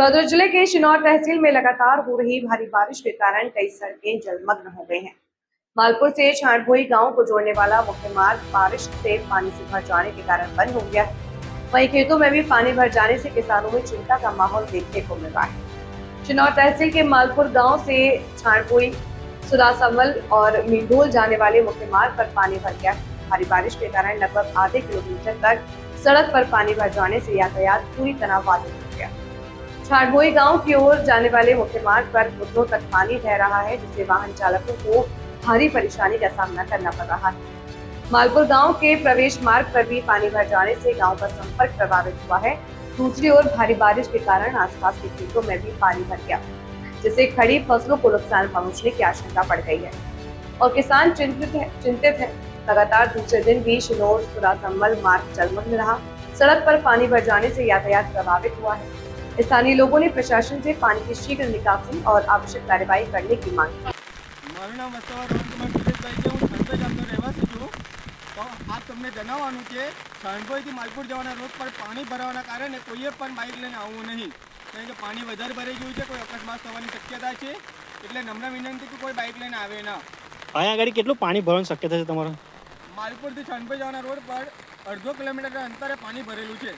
बड़ौदा जिले के शिनौर तहसील में लगातार हो रही भारी बारिश के कारण कई सड़कें जलमग्न हो गई हैं। मालपुर से छांटभोई गांव को जोड़ने वाला मुख्य मार्ग बारिश से पानी से भर जाने के कारण बंद हो गया है। वहीं खेतों में भी पानी भर जाने से किसानों में चिंता का माहौल देखने को मिल रहा है। शिनौर तहसील के मालपुर गाँव से छांटभोई, सुदासमल और मींढोल जाने वाले मुख्य मार्ग पर पानी भर गया है। भारी बारिश के कारण लगभग आधे किलोमीटर तक सड़क पर पानी भर जाने से यातायात पूरी तरह बाधित हो गया। छांटभोई गांव की ओर जाने वाले मुख्य मार्ग पर घुटनों तक पानी बह रहा है, जिससे वाहन चालकों को भारी परेशानी का सामना करना पड़ रहा है। मालपुर गांव के प्रवेश मार्ग पर भी पानी भर जाने से गांव का संपर्क प्रभावित हुआ है। दूसरी ओर भारी बारिश के कारण आसपास के खेतों में भी पानी भर गया, जिससे खड़ी फसलों को नुकसान पहुंचने की आशंका बढ़ गई है और किसान चिंतित है। लगातार दूसरे दिन भी शिनौर सुदासमल मार्ग जलमग्न रहा। सड़क पर पानी भर जाने से यातायात प्रभावित हुआ है। स्थानीय लोगों ने प्रशासन से पानी की शीघ्र निकासी और आवश्यक कार्यवाही करने की मांग की। મારું નામ વસ્તુવાર રોહનકુમાર સુરેશભાઈ છે। હું છાણભોઈ ગામનો રહેવાસી છું। તો આપ તમને જણાવવાનું છે, છાણભોઈથી માલપુર જવાના રોડ પર પાણી ભરાવાના કારણે કોઈએ પણ બાઇક લઈને આવવું નહીં, કારણ કે પાણી વધારે ભરાઈ ગયું છે। કોઈ અકસ્માત થવાની શક્યતા છે, એટલે નમ્ર વિનંતી કે કોઈ બાઇક લઈને આવે ના। અહીંયા આગળ કેટલું પાણી ભરવાની શક્યતા છે તમારે? માલપુરથી છાણભોઈ જવાના રોડ પર 1.5 કિલોમીટર અંતરે પાણી ભરેલું છે।